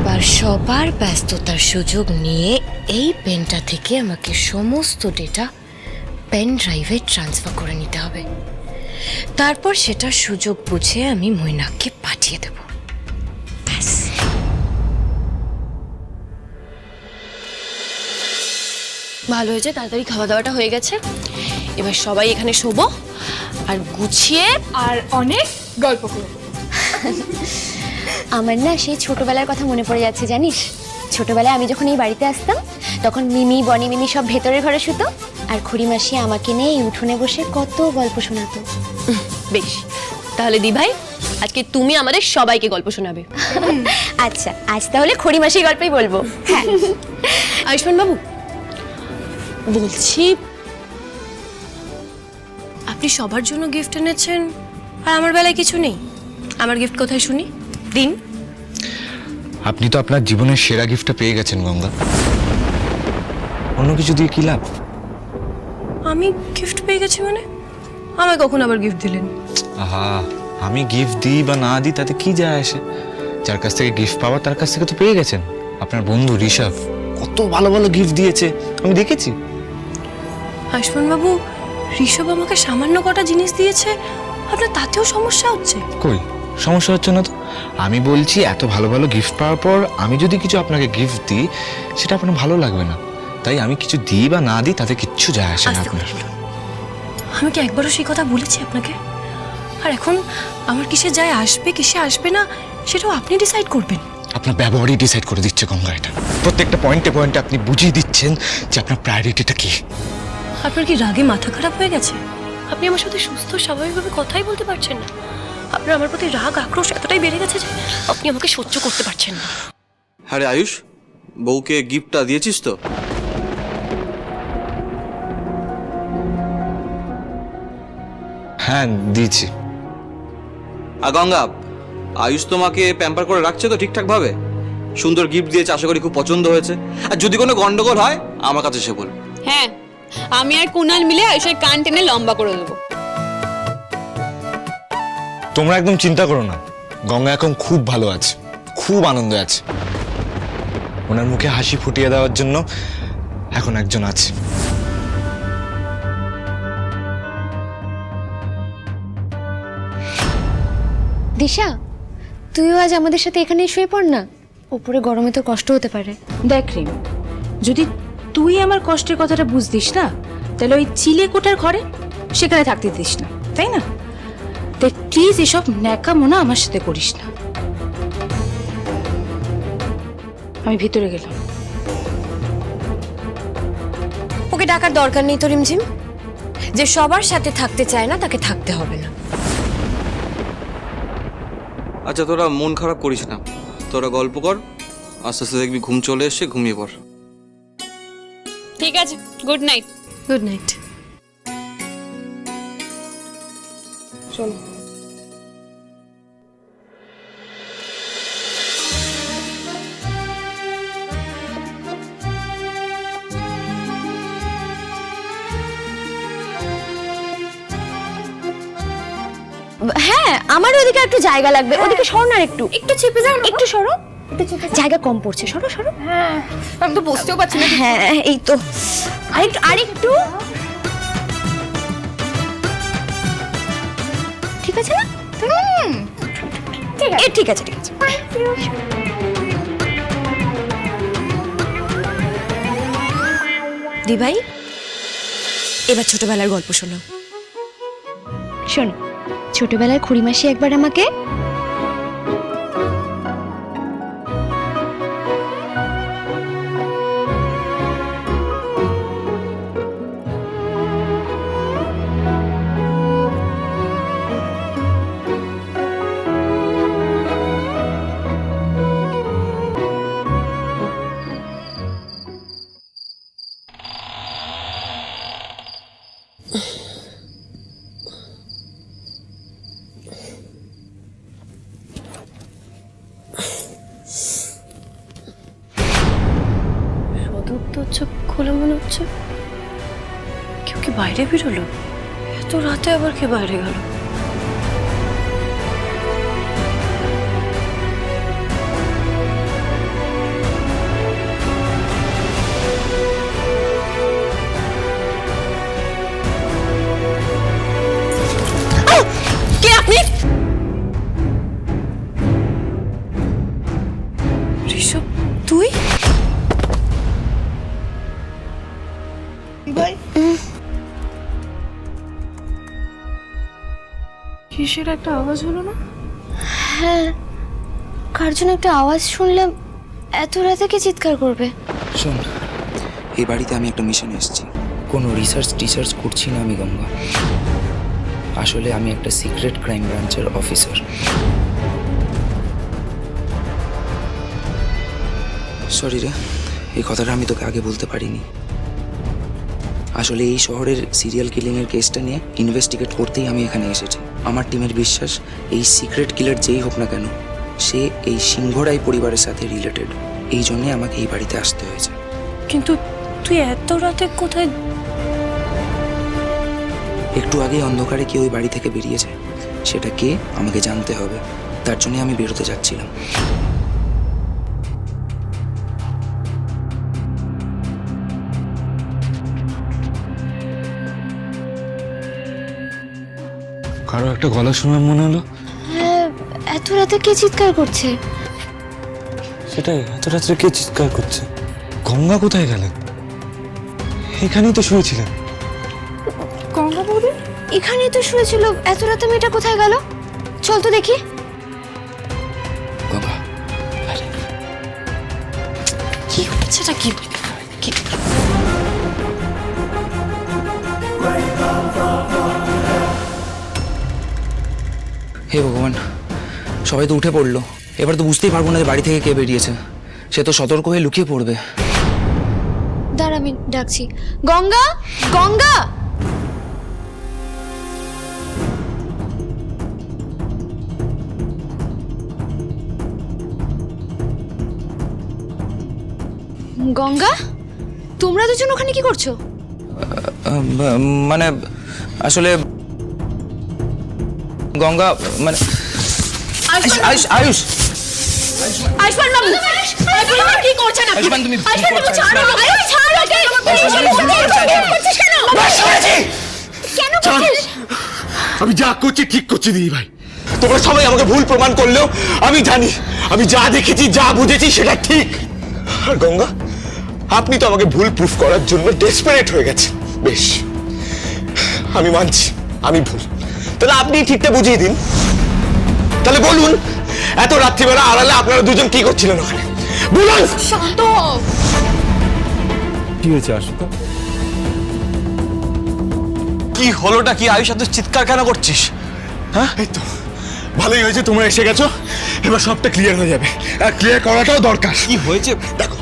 এবার সবার ব্যস্ততার সুযোগ নিয়ে এই পেনটা থেকে আমাকে সমস্ত ডেটা পেন ড্রাইভে ট্রান্সফার করে নিতে হবে। তারপর সেটা সুযোগ বুঝে আমি মৈনাককে পাঠিয়ে দেব। ব্যাস। ভালো হয়েছে, তাড়াতাড়ি খাওয়া দাওয়াটা হয়ে গেছে। এবার সবাই এখানে শোবো আর গুছিয়ে আর অনেক গল্প করবো। আমার না সেই ছোটবেলার কথা মনে পড়ে যাচ্ছে জানিস। ছোটবেলায় আমি যখন এই বাড়িতে আসতাম তখন মিমি বনি মিমি সব ভেতরের ঘরে শুতো আর খুড়িমাসি আমাকে নিয়ে এই উঠোনে বসে কত গল্প শোনাতো। বেশ, তাহলে দি ভাই আজকে তুমি আমাদের সবাইকে গল্প শোনাবে। আচ্ছা, আজ তাহলে খুড়িমাসি গল্পই বলবো। হ্যাঁ। আয়ুষ্মান বাবু বলছি, আপনি সবার জন্য গিফট এনেছেন আর আমার বেলায় কিছু নেই। আমার গিফট কোথায় শুনি? দিন। আপনি তো আপনার জীবনের সেরা গিফটটা পেয়ে গেছেন গঙ্গা, অন্য কিছু দিয়ে কি লাভ? আমি গিফট পেয়ে গেছি মানে? আমায় কখন আবার গিফট দিলেন? আহা, আমি গিফট দিই বা না দিই তাতে কি যায় আসে? যার কাছ থেকে গিফট পাওয়া তার কাছ থেকে তো পেয়ে গেছেন। আপনার বন্ধু ঋষভ কত ভালো ভালো গিফট দিয়েছে, আমি দেখেছি। আয়ুষ্মান বাবু, ঋষভ আমাকে সামান্য কটা জিনিস দিয়েছে, আপনার তাতেও সমস্যা হচ্ছে? কই সমস্যা হচ্ছে না তো। আমি বলছি এত ভালো ভালো গিফট পাওয়ার পর আমি যদি কিছু আপনাকে গিফট দিই সেটা আপনার ভালো লাগবে না। তাই আমি কিছু দিই বা না দিই তাতে কিচ্ছু যায় আসে না আপনার। আমি কি একবারও সেই কথা বলেছি আপনাকে? আর এখন আমার কিসে যায় আসবে কিসে আসবে না সেটাও আপনি ডিসাইড করবেন। আপনার ব্যবহারই ডিসাইড করে দিচ্ছে গঙ্গা। এটা প্রত্যেকটা পয়েন্টে পয়েন্টে আপনি বুঝিয়ে দিচ্ছেন যে আপনার প্রায়োরিটিটা কি। আপনার কি রাগে মাথা খারাপ হয়ে গেছে? আপনি আমার সাথে সুস্থ স্বাভাবিকভাবে কথাই বলতে পারছেন না। আপনার আমার প্রতি রাগ আক্রোশ এতটাই বেড়ে গেছে যে আপনি আমাকে সহ্য করতে পারছেন না। হ্যাঁ রে আয়ুষ, বউকে গিফটটা দিয়েছিস তো? হ্যাঁ দিয়েছি। আর গঙ্গা, আয়ুষ তোমাকে প্যাম্পার করে রাখছে তো ঠিকঠাক ভাবে? সুন্দর গিফট দিয়েছে, আশা করি খুব পছন্দ হয়েছে। আর যদি কোনো গন্ডগোল হয় আমার কাছে সে বল। হ্যাঁ, আমি আর কুনাল মিলে আয়ুষের কান টেনে লম্বা করে দেবো। তোমরা একদম চিন্তা করো না, গঙ্গা এখন খুব ভালো আছে, খুব আনন্দে আছে। ওনার মুখে হাসি ফুটিয়ে দেওয়ার জন্য এখন একজন আছে। দিশা, তুইও আজ আমাদের সাথে এখানেই শুয়ে পড় না, উপরে গরমে তো কষ্ট হতে পারে। দেখ রিম, যদি তুই আমার কষ্টের কথাটা বুঝতিস না তাহলে ওই চিলে কোটার ঘরে সেখানে থাকতে দিস না, তাই না? তাই প্লিজ এসব ন্যাকামোনা আমার সাথে করিস না। আমি ভিতরে গেলাম। ওকে ডাকার দরকার নেই তো রিমঝিম। যে সবার সাথে থাকতে চায় না তাকে থাকতে হবে না। আচ্ছা তোরা মন খারাপ করিস না, তোরা গল্প কর, আস্তে আস্তে দেখবি ঘুম চলে এসে ঘুমিয়ে পড়। ঠিক আছে, গুড নাইট। Good night. চলো। হ্যাঁ, আমার ওদিকে একটু জায়গা লাগবে। ওদিকে সরো না, একটু একটু চেপে যাও, একটু সরো, জায়গা কম পড়ছে, সরো সরো। হ্যাঁ, আমি তো বসতেও পারছি না। হ্যাঁ এই তো, আরেকটু আরেকটু। ঠিক আছে না? ঠিক আছে ঠিক আছে। দি ভাই, এবার ছোটবেলার গল্প শোনো। শোন, ছোটবেলায় খুড়িমাসি একবার আমাকে সদর চোখ খোলা মনে হচ্ছে। কেউ কি বাইরে বেরোলো? এত রাতে আবার কে বাইরে গেল? কিসের একটা আওয়াজ হলো না? হ্যাঁ, কার জন্য একটা আওয়াজ শুনলাম। এত রাতে কে চিৎকার করবে? শোন, এই বাড়িতে আমি একটা মিশনে এসেছি। কোনো রিসার্চ করছি না আমি গঙ্গা। আসলে আমি একটা সিক্রেট ক্রাইম ব্রাঞ্চের অফিসার। সরি রে, এই কথাটা আমি তোকে আগে বলতে পারিনি। আসলে এই শহরের সিরিয়াল কিলিংয়ের কেসটা নিয়ে ইনভেস্টিগেট করতেই আমি এখানে এসেছি। আমার টিমের বিশ্বাস, এই সিক্রেট কিলার যেই হোক না কেন, সে এই সিংহরাই পরিবারের সাথে রিলেটেড। এই জন্যে আমাকে এই বাড়িতে আসতে হয়েছে। কিন্তু তুই এত রাতে কোথায়? একটু আগে অন্ধকারে কেউ ওই বাড়ি থেকে বেরিয়েছে। সেটা কে আমাকে জানতে হবে। তার জন্য আমি বেরোতে যাচ্ছিলাম। কারো একটা গলা শুনে মনে হলো। হ্যাঁ, এত রাতে কে চিৎকার করছে? সেটাই, এত রাত্রে কে চিৎকার করছে? গঙ্গা কোথায় গেলেন? এখানেই তো শুয়েছিলেন। গঙ্গা বৌদি এখানেই তো শুয়েছিল। এত রাতে মেয়েটা কোথায় গেল? চল তো দেখি। গঙ্গা, আরে কি হচ্ছেটা কি? হে ভগবান, সবাই তো উঠে পড়লো। এবার তো বুঝতেই পারবো না যে বাড়ি থেকে কে বেরিয়েছে। সে তো সতর্ক হয়ে লুকিয়ে পড়বে। দাঁড়া, আমি ডাকছি। গঙ্গা, গঙ্গা! গঙ্গা, তোমরা দুজন ওখানে কি করছো? মানে আসলে গঙ্গা, মানে আয়ুষ আয়ুষ আয়ুষ্মান বাবু, আয়ুষ্মান বাবু কি করছেন আপনি? আয়ুষ্মান, তুমি কি আয়ুষ্মান বাবু, করছো? ছাড়ো, আয়ুষ, ছাড়ো ওকে। করছিস কেন? কেন করছিস? আমি যা করছি ঠিক করছি দিদি ভাই। তোমরা সবাই আমাকে ভুল প্রমাণ করলেও আমি জানি আমি যা দেখেছি যা বুঝেছি সেটা ঠিক। আর গঙ্গা, আপনি তো আমাকে ভুল প্রুফ করার জন্য ডেসপারেট হয়ে গেছেন। বেশ, আমি মানছি আমি ভুল। তাহলে আপনি ঠিকটা বুঝিয়ে দিন। তাহলে বলুন, এত রাত্রিবেলা আড়ালে আপনারা দুজন কি করছিলেন ওখানে? বলুন। শান্ত। কি হয়েছে আশুকা? কি হলোটা কি? আয়ুষ এত চিৎকার কেন করছিস? হ্যাঁ, এই তো ভালোই হয়েছে তোমরা এসে গেছো। এবার সবটা ক্লিয়ার হয়ে যাবে, আর ক্লিয়ার করাটাও দরকার। কি হয়েছে? দেখো,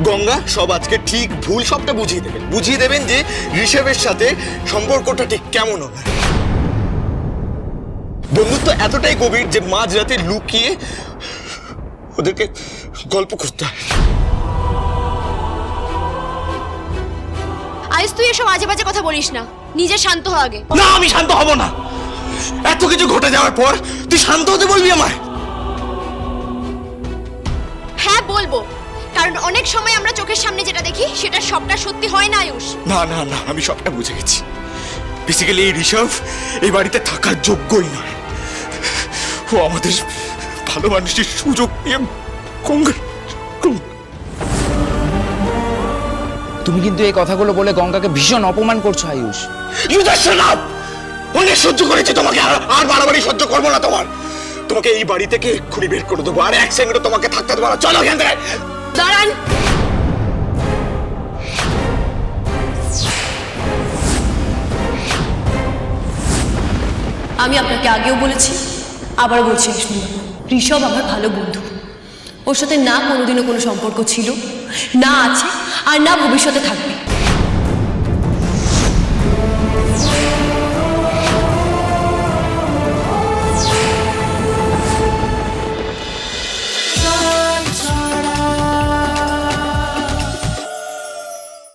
গঙ্গা সব আজকে ঠিক ভুল সবটা বুঝিয়ে দেবেন যে ঋষভের সাথে সম্পর্কটা ঠিক কেমন হবে। বন্ধুত্ব এতটাই গভীর যে মাঝরাতে লুকিয়ে ওদেরকে গল্প করতে হয়। আইস, তুই এসব আজে বাজে কথা বলিস না। নিজে শান্ত হ আগে। না, আমি শান্ত হব না। এত কিছু ঘটে যাওয়ার পর তুই শান্ত হতে বলবি আমায়? হ্যাঁ বলবো, কারণ অনেক সময় আমরা চোখের সামনে যেটা দেখি সেটা সবটা সত্যি হয় না আয়ুষ। না না না, আমি সবটা বুঝে গেছি। বেসিক্যালি এই ঋষভ এই বাড়িতে থাকার যোগ্যই নয়। ও আমাদের ভালো মানুষের সুযোগ নিয়ে তুমি কিন্তু এই কথাগুলো বলে গঙ্গাকে ভীষণ অপমান করছো আয়ুষ। অনেক সহ্য করেছি তোমাকে, আর বাড়াবাড়ি সহ্য করবো না তোমার। তোমাকে এই বাড়ি থেকে এক্ষুনি বের করে দেবো, আর এক সেকেন্ডও তোমাকে থাকতে দেবো না। চলো এখান থেকে। দাঁড়ান। আমি আপনাকে আগেও বলেছি, আবার বলছি আয়ুষ্মান বাবু, ঋষভ আমার ভালো বন্ধু। ওর সাথে না কোনোদিনও কোনো সম্পর্ক ছিল, না আছে, আর না ভবিষ্যতে থাকবে।